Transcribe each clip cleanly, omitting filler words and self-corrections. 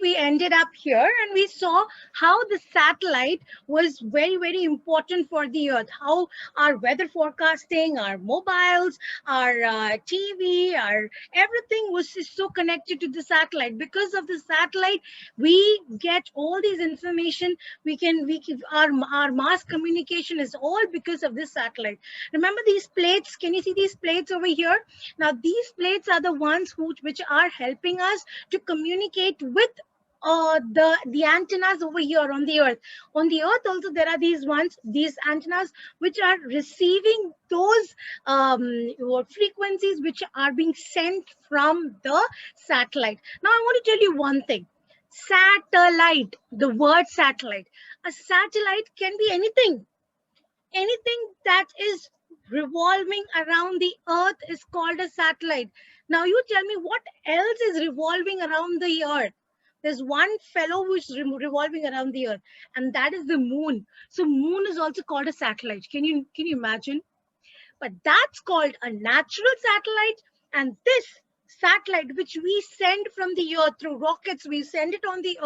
we ended up here and we saw how the satellite was very, very important for the Earth. How our weather forecasting, our mobiles, our TV, our everything was so connected to the satellite. Because of the satellite, we get all these information. Our mass communication is all because of this satellite. Remember these plates? Can you see these plates over here? Now these plates are the ones which are helping us to communicate with the antennas over here on the Earth. On the Earth also there are these antennas which are receiving those frequencies which are being sent from the satellite. Now I want to tell you one thing. Satellite, the word satellite. A satellite can be anything that is revolving around the Earth is called a satellite. Now you tell me what else is revolving around the Earth. There's one fellow who's revolving around the Earth, and that is the moon. So moon is also called a satellite. Can you imagine? But that's called a natural satellite, and this satellite which we send from the Earth through rockets, we send it on the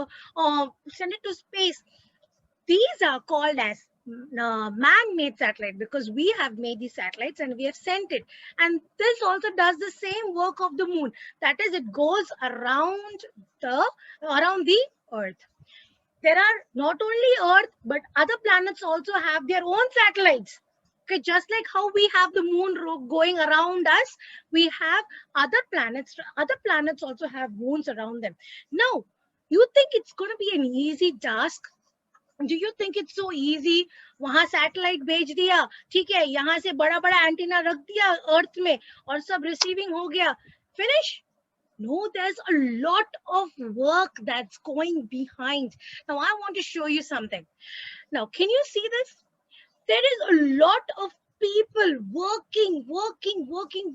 send it to space. These are called as man-made satellite because we have made these satellites and we have sent it. And this also does the same work of the moon. That is, it goes around the Earth. There are not only Earth, but other planets also have their own satellites. Okay, just like how we have the moon going around us, we have other planets. Other planets also have moons around them. Now, you think it's going to be an easy task? Do you think it's so easy? वहां satellite भेज दिया, ठीक है, यहाँ से बड़ा बड़ा antenna रख दिया अर्थ में और सब रिसीविंग हो गया, finish? No, there's a lot of work that's going behind. Now I want to show you something. Now can you see this? There is a lot of people working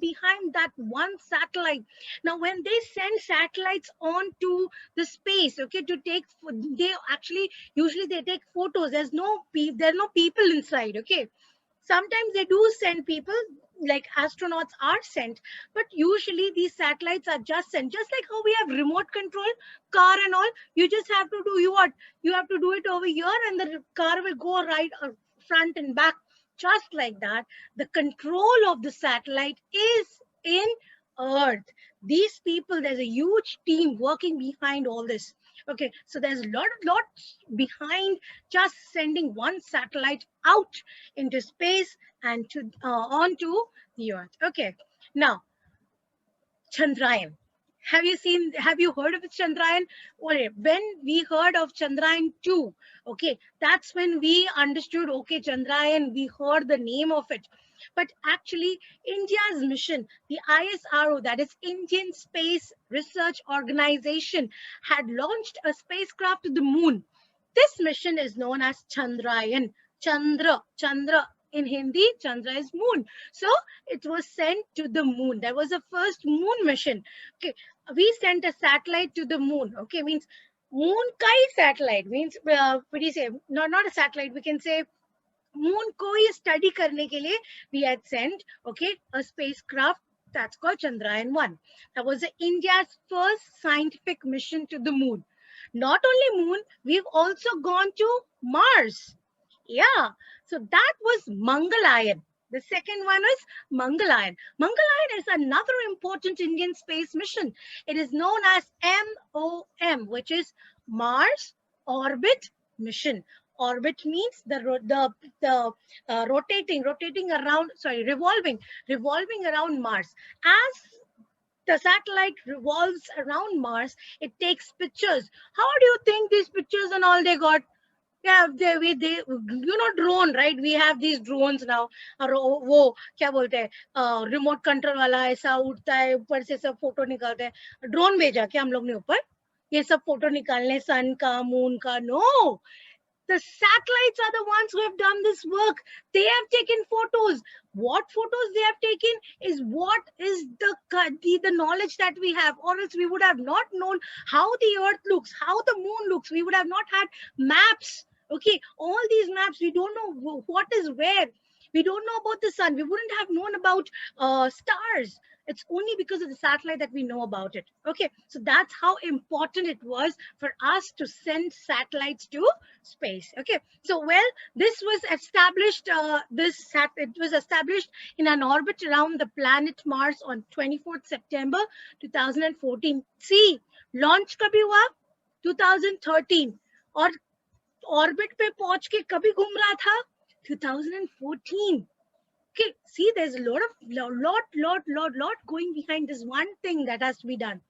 behind that one satellite. Now when they send satellites onto the space, okay, to take, they actually usually they take photos. There are no people inside. Okay, sometimes they do send people, like astronauts are sent, but usually these satellites are just sent, just like how we have remote control car and all. You just have to do you have to do it over here and the car will go right front and back. Just like that, the control of the satellite is in Earth. These people, there's a huge team working behind all this. Okay, so there's a lot behind just sending one satellite out into space and to onto the Earth. Okay, now Chandrayaan. Have you heard of Chandrayaan? Okay, when we heard of Chandrayaan II, okay, that's when we understood, okay, Chandrayaan, we heard the name of it. But actually, India's mission, the ISRO, that is Indian Space Research Organization, had launched a spacecraft to the moon. This mission is known as Chandrayaan. Chandra in Hindi, Chandra is moon. So it was sent to the moon. That was the first moon mission. Okay, we sent a satellite to the moon. Okay, means moon kai satellite means what do you say? Not a satellite. We can say moon ko ye study karne ke liye we had sent, okay, a spacecraft that's called Chandrayaan 1. That was India's first scientific mission to the moon. Not only moon, we've also gone to Mars. Yeah, so that was Mangalyaan. The second one is Mangalyaan. Mangalyaan is another important Indian space mission. It is known as MOM, which is Mars Orbit Mission. Orbit means revolving around Mars. As the satellite revolves around Mars, it takes pictures. How do you think these pictures and all they got? Yeah, drone, right? We have these drones now. और वो क्या बोलते हैं remote control वाला ऐसा उड़ता है ऊपर से सब फोटो निकालते हैं. ड्रोन भेजा क्या हम लोग ने ऊपर ये सब फोटो निकालने सन का मून का? No, the satellites are the ones who have done this work. They have taken photos. What photos they have taken is what is the knowledge that we have, or else we would have not known how the Earth looks, how the moon looks. We would have not had maps. Okay, all these maps, we don't know what is where. We don't know about the sun. We wouldn't have known about stars. It's only because of the satellite that we know about it. Okay, so that's how important it was for us to send satellites to space. Okay, so well, this was established. It was established in an orbit around the planet Mars on 24th September 2014. See, launch कभी हुआ 2013 और orbit पे पहुंच के कभी घूम रहा था 2014. Okay, see, there's a lot going behind this one thing that has to be done.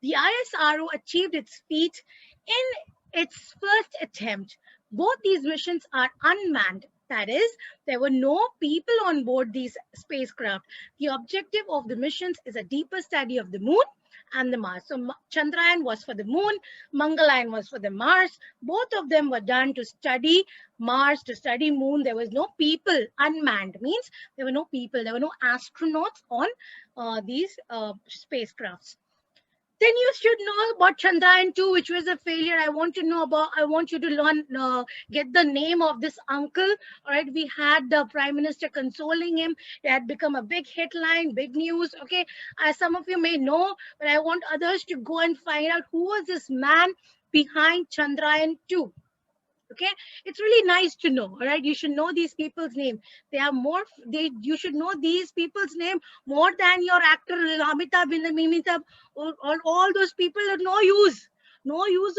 The ISRO achieved its feat in its first attempt. Both these missions are unmanned. That is, there were no people on board these spacecraft. The objective of the missions is a deeper study of the moon and the Mars. So Chandrayaan was for the moon, Mangalyaan was for the Mars. Both of them were done to study Mars, to study moon. There was no people. Unmanned means there were no people. There were no astronauts on these spacecrafts. Then you should know about Chandrayaan II, which was a failure. I want you to learn, get the name of this uncle. All right, we had the Prime Minister consoling him. It had become a big headline, big news. Okay, as some of you may know, but I want others to go and find out who was this man behind Chandrayaan II. Okay, it's really nice to know. All right, you should know these people's name. You should know these people's name more than your actor Amitabh and Mimitabh, or all those people are no use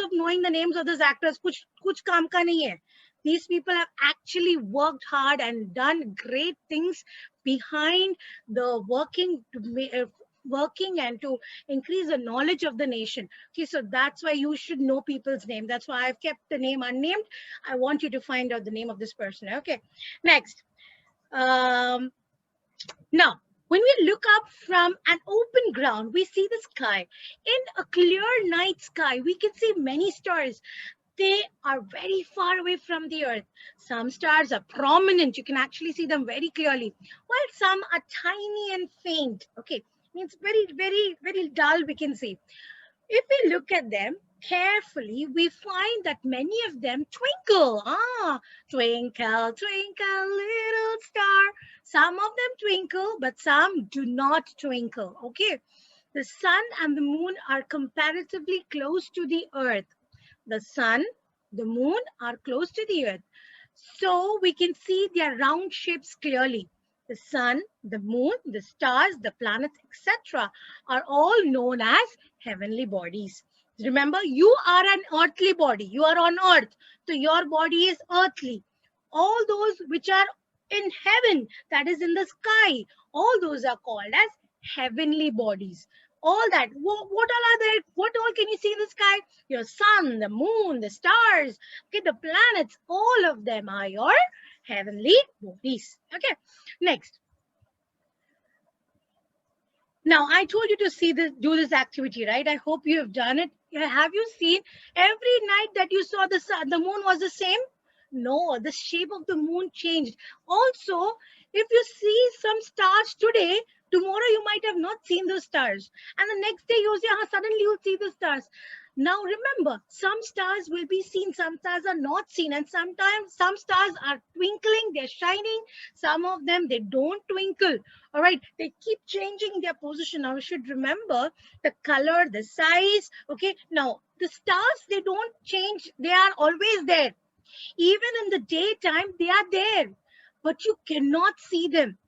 of knowing the names of those actors. Kuch kaam ka nahi hai. These people have actually worked hard and done great things behind the working and to increase the knowledge of the nation. Okay, so that's why you should know people's name. That's why I've kept the name unnamed. I want you to find out the name of this person. Okay, next. Now, when we look up from an open ground, we see the sky. In a clear night sky, we can see many stars. They are very far away from the earth. Some stars are prominent. You can actually see them very clearly, while some are tiny and faint. Okay, means very dull, we can see. If we look at them carefully, we find that many of them twinkle. Twinkle, twinkle, little star. Some of them twinkle, but some do not twinkle. Okay, the sun and the moon are comparatively close to the earth. The sun, the moon are close to the earth, so we can see their round shapes clearly. The sun, the moon, the stars, the planets, etc. are all known as heavenly bodies. Remember, you are an earthly body. You are on earth, so your body is earthly. All those which are in heaven, that is in the sky, all those are called as heavenly bodies. All that, what all are there? What all can you see in the sky? Your sun, the moon, the stars, okay, the planets, all of them are your heavenly bodies. Okay, next. Now, I told you to do this activity, right? I hope you have done it. Have you seen every night that you saw the sun, the moon was the same? No, the shape of the moon changed. Also, if you see some stars today, tomorrow you might have not seen those stars. And the next day you'll say, suddenly you'll see the stars. Now remember, some stars will be seen, some stars are not seen. And sometimes some stars are twinkling, they're shining. Some of them, they don't twinkle. All right, they keep changing their position. Now we should remember the color, the size. Okay, now the stars, they don't change. They are always there. Even in the daytime, they are there, but you cannot see them.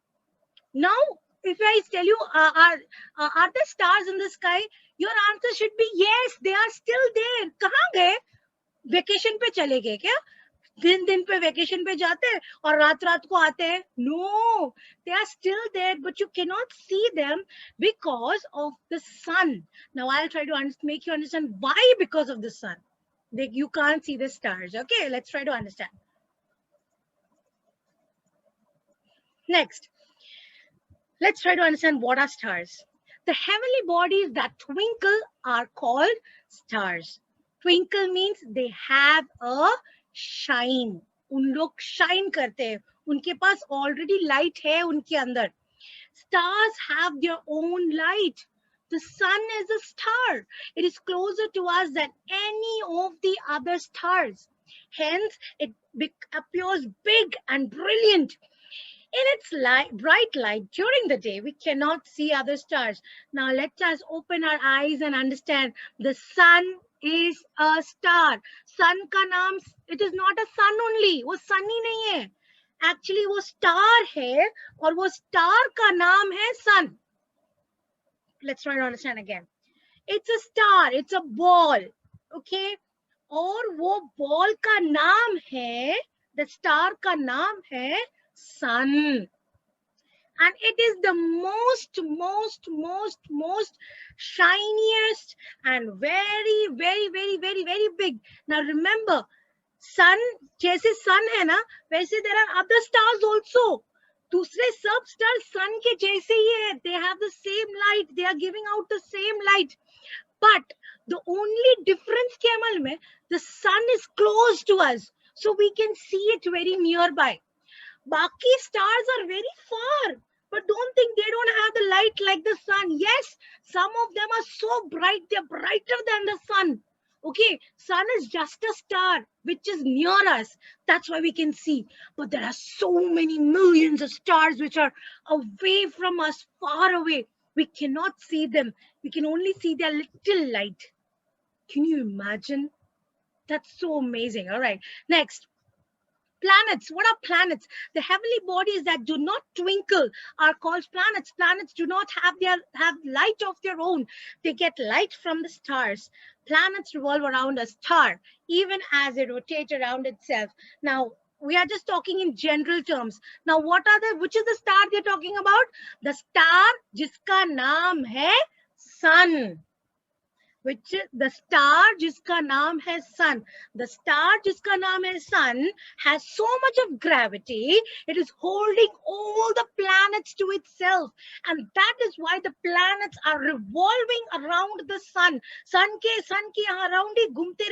Now, if I tell you, are there stars in the sky? Your answer should be yes, they are still there. कहाँ गए? Vacation पे चले गए क्या? दिन पे vacation पे जाते हैं और रात को आते हैं? No, they are still there, but you cannot see them because of the sun. Now, I'll try to make you understand why because of the sun. You can't see the stars. Okay, let's try to understand. Next, let's try to understand what are stars. The heavenly bodies that twinkle are called stars. Twinkle means they have a shine. उन लोग shine करते हैं. उनके पास already light है उनके अंदर. Stars have their own light. The sun is a star. It is closer to us than any of the other stars. Hence, it appears big and brilliant. In its bright light during the day, we cannot see other stars. Now let us open our eyes and understand the sun is a star. Sun ka naam, it is not a sun only. वो sun ही नहीं है. Actually वो star है और वो star का नाम है sun. Let's try to understand again. It's a star, it's a ball. Okay? और वो ball का नाम है, the star का नाम है sun. And it is the most shiniest and very big. Now remember, sun जैसे sun है ना, वैसे there are other stars also. दूसरे सब stars sun के जैसे ही है. They have the same light. They are giving out the same light. But the only difference Kemal में, the sun is close to us, so we can see it very nearby. Baki stars are very far, but don't think they don't have the light like the sun. Yes, some of them are so bright, they're brighter than the sun. Okay, sun is just a star which is near us. That's why we can see. But there are so many millions of stars which are away from us, far away. We cannot see them. We can only see their little light. Can you imagine? That's so amazing. All right, next. Planets. What are planets? The heavenly bodies that do not twinkle are called planets. Planets do not have light of their own. They get light from the stars. Planets revolve around a star, even as they rotate around itself. Now, we are just talking in general terms. Now, which is the star they're talking about? The star jiska naam hai sun. Which is the star jiska naam hai sun. The star jiska naam hai sun has so much of gravity, it is holding all the planets to itself, and that is why the planets are revolving around the sun. Sun ke around ही घूमते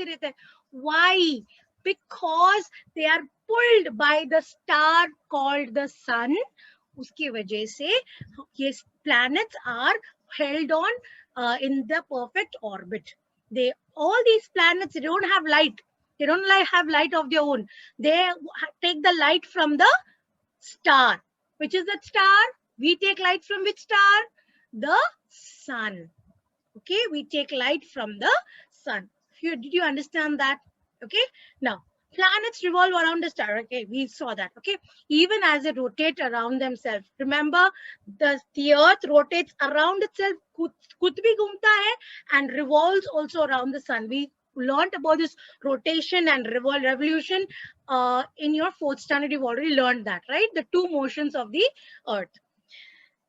रहते. Why? Because they are pulled by the star called the sun. उसकी वजह से ये planets are held on in the perfect orbit. All these planets, they don't have light. They don't have light of their own. They take the light from the star. Which is that star? We take light from which star? The sun. Okay, we take light from the sun. Did you understand that? Okay, now planets revolve around the star. Okay, we saw that. Okay, even as they rotate around themselves. Remember, the earth rotates around itself, खुद भी घूमता है, and revolves also around the sun. We learned about this rotation and revolution in your 4th standard. You've already learned that, right? The two motions of the earth.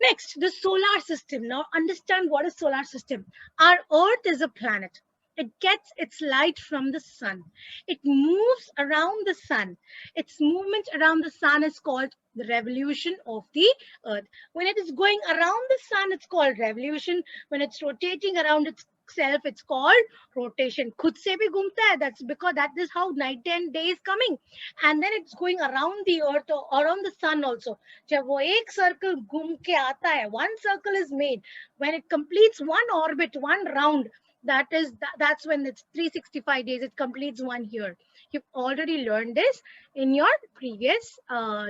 Next, the solar system. Now understand what is solar system. Our earth is a planet. It gets its light from the sun. It moves around the sun. Its movement around the sun is called the revolution of the earth. When it is going around the sun, it's called revolution. When it's rotating around itself, it's called rotation. Khud se bhi ghumta hai. That's because that is how night and day is coming. And then it's going around the earth or around the sun also. जब वो एक circle घूम के आता है, one circle is made. When it completes one orbit, one round, that's when it's 365 days. It completes 1 year. You've already learned this in your previous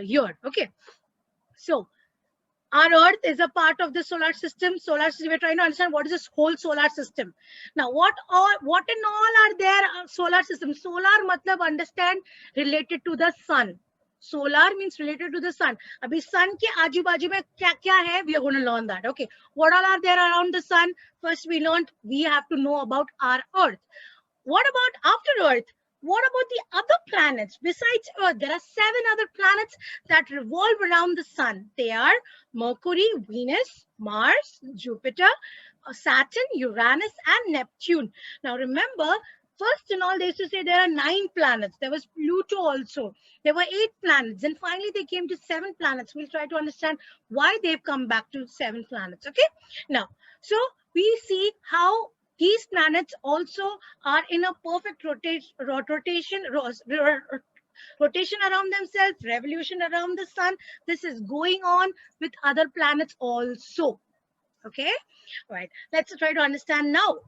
year. Okay. So our Earth is a part of the solar system. Solar system. We're trying to understand what is this whole solar system. Now, what and all are there? Solar system. Solar, matlab understand related to the sun. Solar means related to the sun. Abhi sun ke आजू बाजू में क्या hai? We are going to learn that. Okay. What all are there around the sun? First, we have to know about our Earth. What about after Earth? What about the other planets? Besides Earth, there are 7 other planets that revolve around the sun. They are Mercury, Venus, Mars, Jupiter, Saturn, Uranus, and Neptune. Now remember, first in all, they used to say there are 9 planets. There was Pluto also. There were 8 planets. And finally, they came to 7 planets. We'll try to understand why they've come back to 7 planets. Okay. Now, so we see how these planets also are in a perfect rotation around themselves, revolution around the sun. This is going on with other planets also. Okay. All right. Let's try to understand now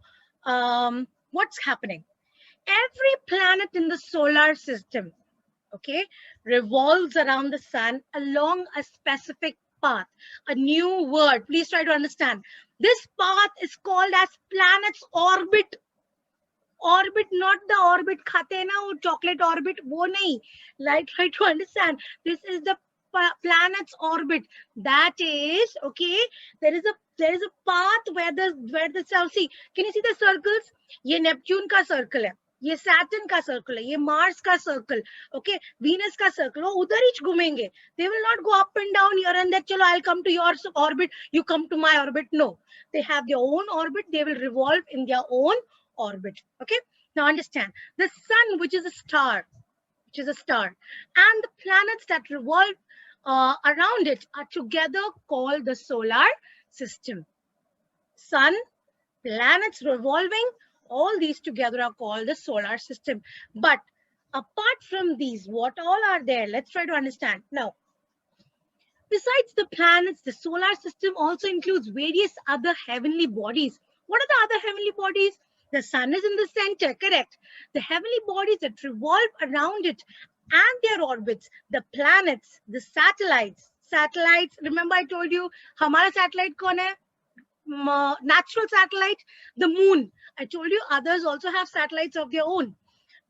what's happening. Every planet in the solar system okay, revolves around the sun along a specific path. A new word, please try to understand. This path is called as planet's orbit. Orbit, not the orbit खाते हैं ना वो chocolate orbit, वो नहीं. Like, try to understand. This is the planet's orbit. That is, okay, there is a path where the cell, see, can you see the circles? ये Neptune का circle है, ये Saturn का circle है, ये Mars का circle, okay, Venus का circle, वो उधर ही घूमेंगे. They will not go up and down here and there, चलो I'll come to your orbit, you come to my orbit. No, they have their own orbit. They will revolve in their own orbit. Okay, now understand, the sun, which is a star, and the planets that revolve around it are together called the solar system. Sun, planets revolving, all these together are called the solar system. But apart from these, what all are there? Let's try to understand. Now, besides the planets, the solar system also includes various other heavenly bodies. What are the other heavenly bodies? The sun is in the center, correct? The heavenly bodies that revolve around it and their orbits, the planets, the satellites. Satellites, remember I told you, hamara satellite kaun hai? Natural satellite, the moon. I told you others also have satellites of their own.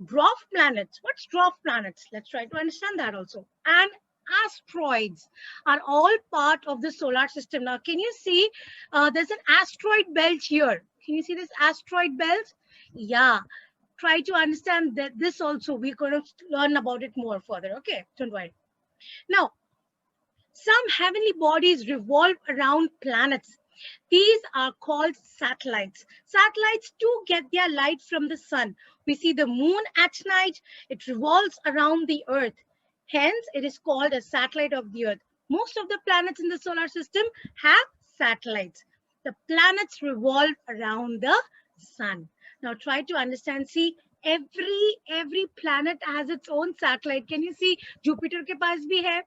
Dwarf planets. What's dwarf planets? Let's try to understand that also. And asteroids are all part of the solar system. Now, can you see there's an asteroid belt here? Can you see this asteroid belt? Yeah. Try to understand that this also. We're going to learn about it more further. Okay, don't worry. Now, some heavenly bodies revolve around planets. These are called satellites. Satellites too get their light from the sun. We see the moon at night. It revolves around the earth. Hence, it is called a satellite of the earth. Most of the planets in the solar system have satellites. The planets revolve around the sun. Now try to understand. See, every planet has its own satellite. Can you see Jupiter ke paas bhi hai?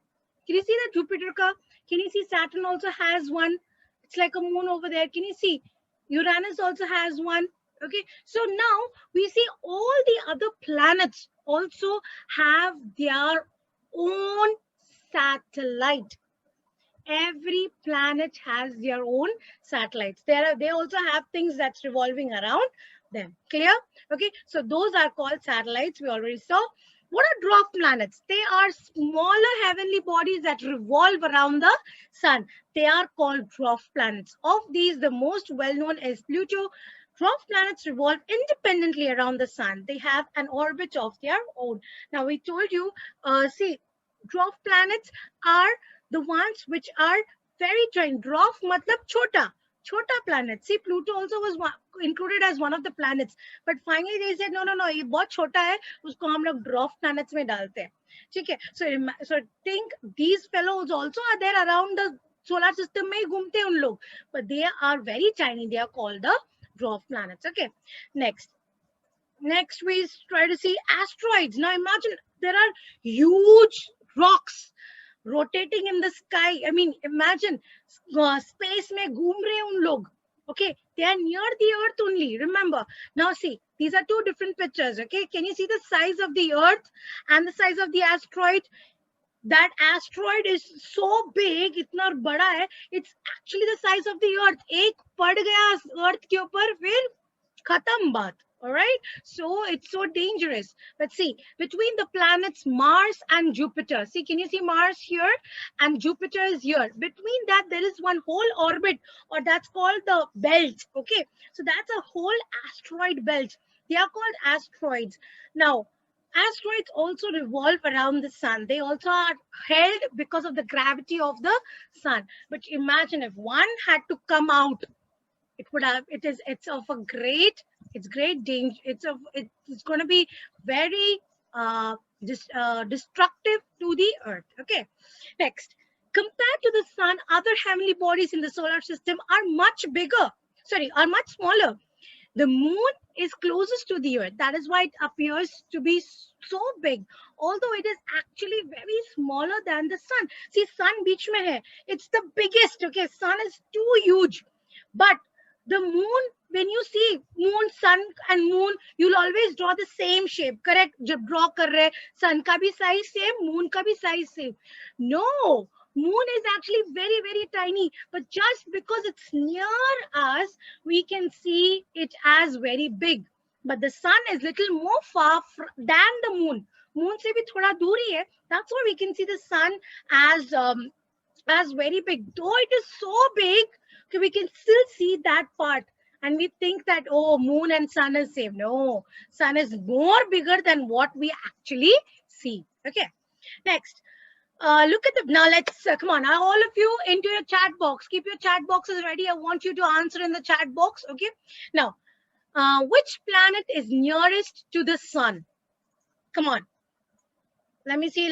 Can you see that Jupiter ka? Can you see Saturn also has one? It's like a moon over there. Can you see? Uranus also has one. Okay, so now we see all the other planets also have their own satellite. Every planet has their own satellites. They also have things that's revolving around them. Clear? Okay, so those are called satellites. We already saw. What are dwarf planets? They are smaller heavenly bodies that revolve around the sun. They are called dwarf planets. Of these, the most well-known is Pluto. Dwarf planets revolve independently around the sun. They have an orbit of their own. Now, we told you, see, dwarf planets are the ones which are very tiny. Dwarf matlab chota. Chota planet. See, Pluto also was included as one of the planets. But finally they said, no, ये बहुत छोटा है, उसको हम लोग dwarf planets में डालते हैं. ठीक है? So think these fellows also are there around the solar system में ही घूमते हैं उन लोग. But they are very tiny. They are called the dwarf planets. Okay. Next we try to see asteroids. Now imagine there are huge rocks rotating in the sky. I mean, imagine space में घूम रहे हैं उन लोग. Okay, they are near the earth only. Remember. Now see, these are two different pictures. Okay, can you see the size of the earth and the size of the asteroid? That asteroid is so big, इतना बड़ा है. It's actually the size of the earth. एक पड़ गया earth के ऊपर, फिर खत्म बात. All right, so it's so dangerous. But see, between the planets Mars and Jupiter, see, can you see Mars here and Jupiter is here? Between that, there is one whole orbit, or that's called the belt. Okay, so that's a whole asteroid belt. They are called asteroids. Now, asteroids also revolve around the sun. They also are held because of the gravity of the sun. But imagine if one had to come out, it's of a great, it's great danger. It's going to be very destructive to the earth. Okay, next, compared to the sun, other heavenly bodies in the solar system are much smaller. The moon is closest to the earth. That is why it appears to be so big, although it is actually very smaller than the sun. See, sun beech mein hai. It's the biggest. Okay, sun is too huge, but the moon when you see moon, sun and moon, you'll always draw the same shape, correct? जब draw कर रहे, sun का भी size same, moon का भी size same. No, moon is actually very, very tiny, but just because it's near us, we can see it as very big. But the sun is little more far than the moon. Moon से भी थोड़ा दूर ही है. That's why we can see the sun as very big. Though it is so big, okay, we can still see that part. And we think that, oh, moon and sun is same. No, sun is more bigger than what we actually see. Okay, next. Look at the, now let's, come on, now all of you into your chat box. Keep your chat boxes ready. I want you to answer in the chat box. Okay, now, which planet is nearest to the sun? Come on. Let me see.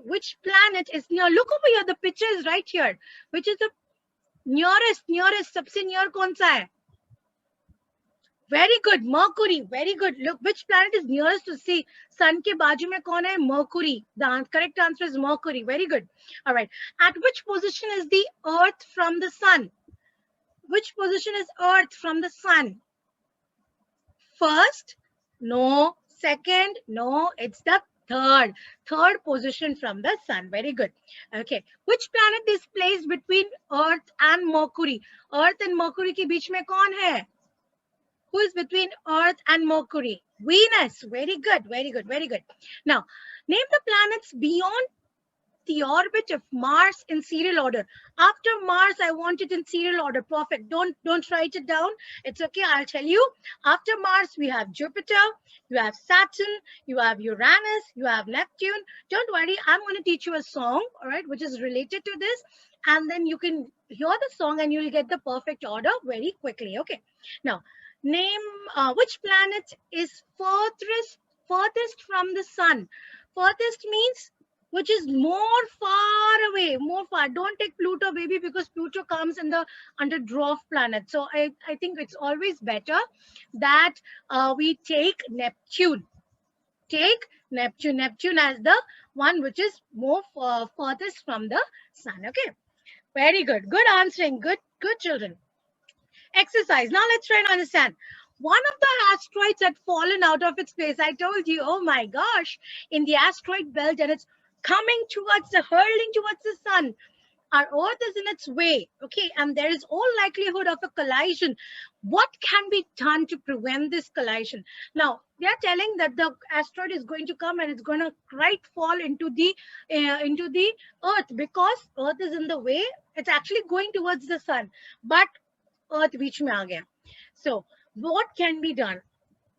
Which planet is near? Look over here. The picture is right here. Which is the nearest? सबसे near कौन सा है? Very good. Mercury. Very good. Look, which planet is nearest to see? Sun के बाजू में कौन है? Mercury. The correct answer is Mercury. Very good. All right. At which position is the Earth from the sun? Which position is Earth from the sun? First? No. Second? No. It's the third position from the sun. Very good. Okay, which planet is placed between Earth and Mercury? Earth and Mercury के बीच में कौन है? Who is between Earth and Mercury? Venus. Very good. Now, name the planets beyond the orbit of Mars in serial order. After Mars, I want it in serial order. Perfect. Don't write it down. It's okay. I'll tell you. After Mars, we have Jupiter, you have Saturn, you have Uranus, you have Neptune. Don't worry. I'm going to teach you a song, all right, which is related to this. And then you can hear the song and you'll get the perfect order very quickly. Okay. Now, name which planet is furthest from the sun. Furthest means which is more far away, more far. Don't take Pluto, baby, because Pluto comes in the under dwarf planet. So I think it's always better that we take Neptune. Take Neptune as the one which is more furthest from the sun. Okay, very good. Good answering. Good children. Exercise. Now let's try and understand. One of the asteroids had fallen out of its place. I told you, oh my gosh, in the asteroid belt, and it's coming hurling towards the sun. Our Earth is in its way, okay, and there is all likelihood of a collision. What can be done to prevent this collision? Now, they are telling that the asteroid is going to come and it's going to fall into the Earth, because Earth is in the way. It's actually going towards the sun, but Earth beech mein aa gaya. So, what can be done?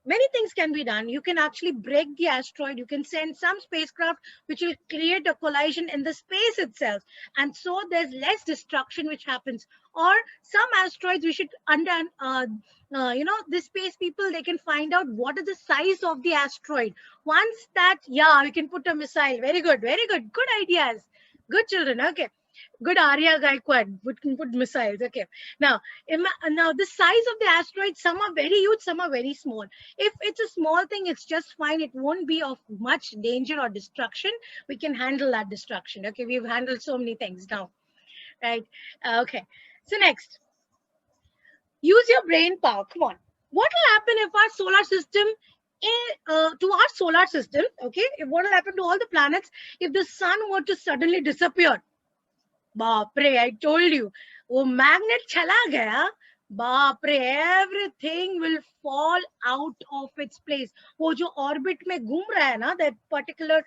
Many things can be done. You can actually break the asteroid. You can send some spacecraft which will create a collision in the space itself. And so there's less destruction which happens. Or some asteroids we should, the space people, they can find out what is the size of the asteroid. Once that, we can put a missile. Very good. Good ideas. Good children. Okay. Good Arya Gaikwad can put missiles. Okay. Now the size of the asteroid, some are very huge, some are very small. If it's a small thing, it's just fine. It won't be of much danger or destruction. We can handle that destruction. Okay. We've handled so many things now. Right. Okay. So next, use your brain power. Come on. What will happen if our solar system okay, what will happen to all the planets if the sun were to suddenly disappear? Baapre, I told you, वो magnet चला गया, बापरे, everything will fall out of its place. वो जो orbit में घूम रहा है ना, that particular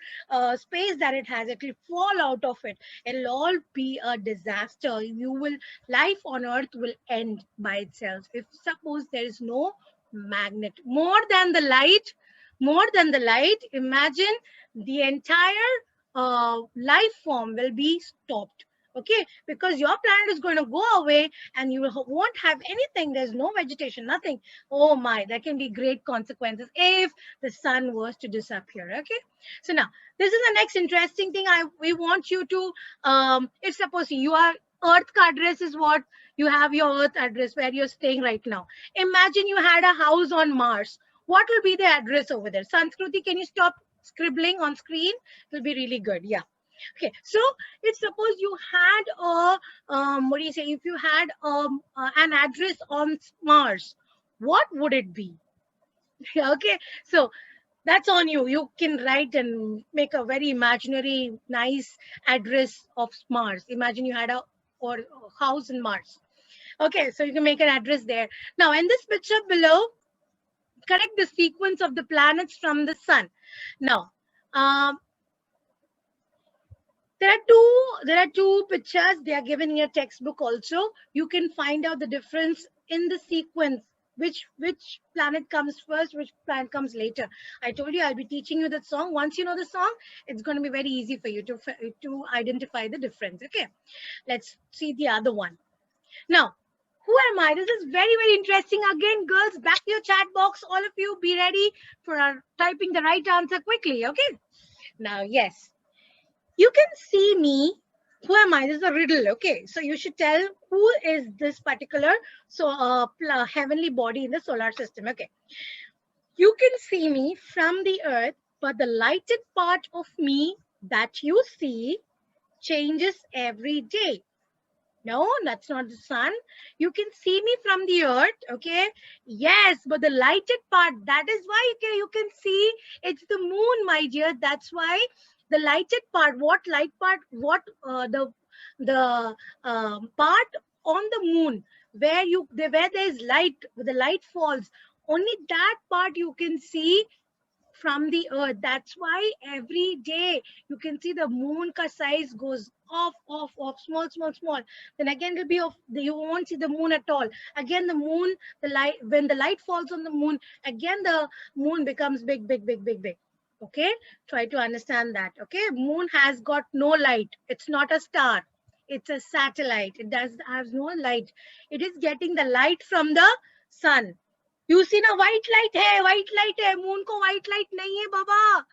space that it has, it will fall out of it. It'll all be a disaster. Life on Earth will end by itself. If suppose there is no magnet, more than the light, imagine the entire life form will be stopped. Okay, because your planet is going to go away and you won't have anything. There's no vegetation, nothing. Oh my, that can be great consequences if the sun was to disappear. Okay, so now this is the next interesting thing. We want you to, if suppose your Earth address is what you have, your Earth address where you're staying right now. Imagine you had a house on Mars. What will be the address over there? Sanskruti, can you stop scribbling on screen? It will be really good. Yeah. Okay, so if suppose you had a what do you say? If you had an address on Mars, what would it be? Okay, so that's on you. You can write and make a very imaginary, nice address of Mars. Imagine you had a house in Mars. Okay, so you can make an address there. Now, in this picture below, correct the sequence of the planets from the sun. Now, um, there are two pictures. They are given in your textbook also. You can find out the difference in the sequence. Which planet comes first, which planet comes later. I told you I'll be teaching you the song. Once you know the song, it's going to be very easy for you to identify the difference. Okay, let's see the other one. Now, who am I? This is very, very interesting. Again, girls, back to your chat box. All of you, be ready for typing the right answer quickly. Okay. Now, yes, you can see me. Who am I? This is a riddle. Okay. So you should tell who is this particular heavenly body in the solar system. Okay. You can see me from the earth, but the lighted part of me that you see changes every day. No, that's not the sun. You can see me from the earth, okay? Yes, but the lighted part, that is why you can see it's the moon, my dear. That's why the lighted part, what light part, what the part on the moon where there is light, where the light falls, only that part you can see from the earth. That's why every day you can see the moon ka size goes off, small, small, small. Then again it'll be off. You won't see the moon at all. Again the moon, the light, when the light falls on the moon, again the moon becomes big, big, big, big, big. Okay, try to understand that. Okay, moon has got no light. It's not a star. It's a satellite. It does has no light. It is getting the light from the sun. You see ना white light है moon को white light नहीं है बाबा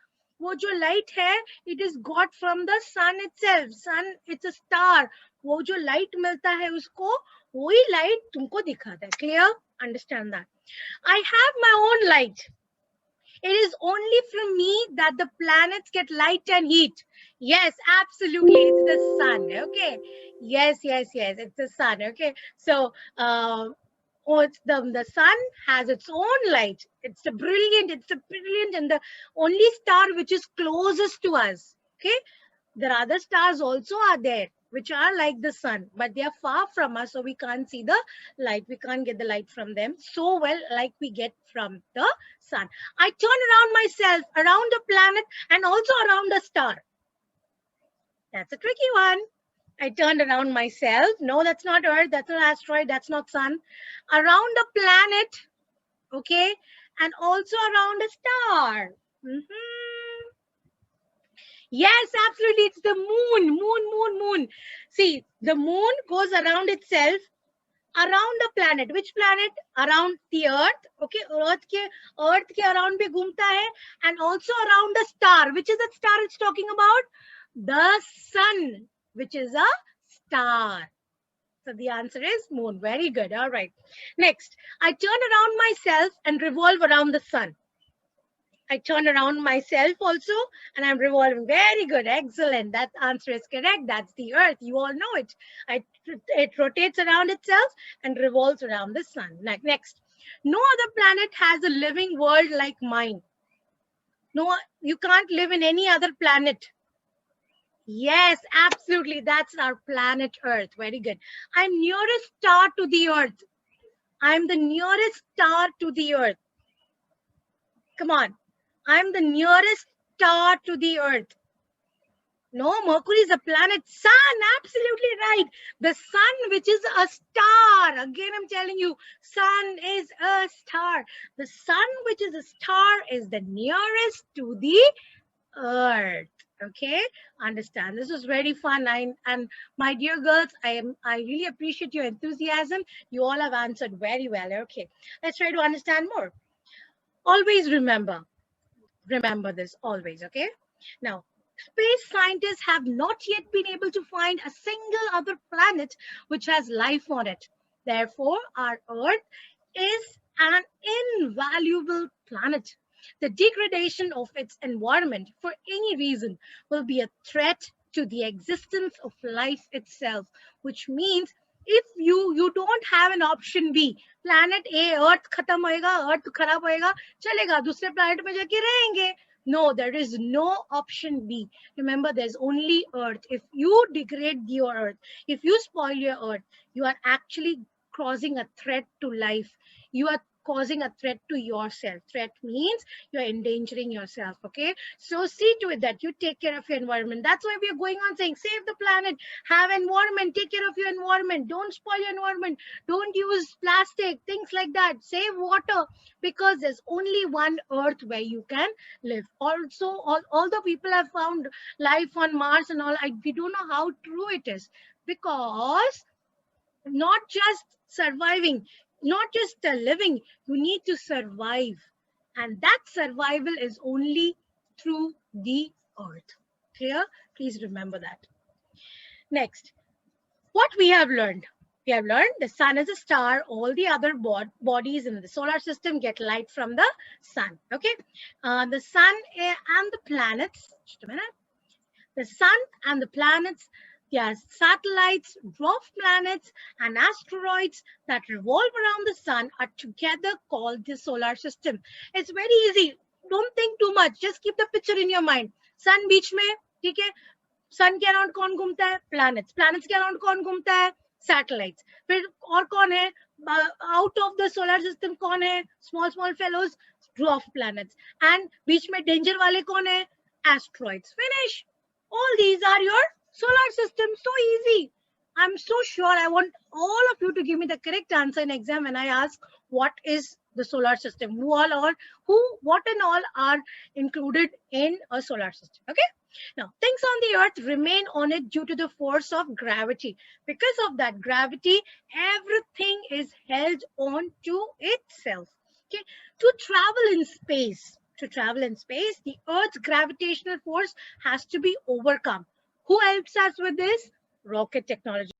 वो जो light है it is got from the sun itself sun it's a star वो जो लाइट मिलता है उसको वही लाइट तुमको दिखाता है clear understand that I have my own light it is only from me that the planets get light and heat. Yes, absolutely. It's the sun. Okay. Yes. It's the sun. Okay. So, it's the sun has its own light. It's a brilliant and the only star which is closest to us. Okay. There are other stars also are there which are like the sun, but they are far from us, so we can't see the light. We can't get the light from them so well like we get from the sun. I turn around myself, around the planet, and also around the star. That's a tricky one. I turned around myself. No, that's not Earth. That's not asteroid. That's not sun. Around the planet, okay, and also around a star. Yes, absolutely. It's the moon. See, the moon goes around itself, around the planet. Which planet? Around the earth. Okay, earth ke around bhi ghumta hai, and also around the star. Which is that star it's talking about? The sun, which is a star. So the answer is moon. Very good. All right. Next, I turn around myself and revolve around the sun. I turn around myself also and I'm revolving. Very good. Excellent. That answer is correct. That's the earth. You all know it. It rotates around itself and revolves around the sun. Next. No other planet has a living world like mine. No, you can't live in any other planet. Yes, absolutely. That's our planet Earth. Very good. I'm nearest star to the earth. I'm the nearest star to the earth. Come on. I'm the nearest star to the earth. No, Mercury is a planet. Sun, absolutely right. The sun, which is a star. Again, I'm telling you, sun is a star. The sun, which is a star, is the nearest to the earth. Okay, understand. This was very fun. And my dear girls, I really appreciate your enthusiasm. You all have answered very well. Okay, let's try to understand more. Always remember this always. Okay, now space scientists have not yet been able to find a single other planet which has life on it. Therefore, our Earth is an invaluable planet. The degradation of its environment for any reason will be a threat to the existence of life itself, which means if you don't have an option B, planet A, earth khatam hoega, earth kharab hoega, chalega dusre planet mein jaake rahenge. No, there is no option B. Remember, there's only earth. If you degrade your earth, if you spoil your earth, you are actually causing a threat to life. You are causing a threat to yourself. Threat means you're endangering yourself. Okay, so see to it that you take care of your environment. That's why we are going on saying save the planet, have environment, take care of your environment, don't spoil your environment, don't use plastic, things like that, save water, because there's only one earth where you can live. Also, all the people have found life on Mars and all, we don't know how true it is, because not just surviving, not just living, you need to survive, and that survival is only through the earth. Clear? Please remember that. Next, what we have learned, the sun is a star. All the other bodies in the solar system get light from the sun. Okay, the sun and the planets, just a minute, the sun and the planets, they are satellites, dwarf planets, and asteroids that revolve around the sun are together called the solar system. It's very easy. Don't think too much. Just keep the picture in your mind. Sun beach mein, ठीक है? Sun के around कौन घूमता है? Planets. Planets के around कौन घूमता है? Satellites. फिर और कौन है? Out of the solar system कौन है? Small fellows, dwarf planets. And बीच में danger वाले कौन है? Asteroids. Finish. All these are your solar system. So easy. I'm so sure I want all of you to give me the correct answer in exam when I ask what is the solar system. What and all are included in a solar system. Okay. Now, things on the earth remain on it due to the force of gravity. Because of that gravity, everything is held on to itself. Okay. To travel in space, the Earth's gravitational force has to be overcome. Who helps us with this? Rocket technology.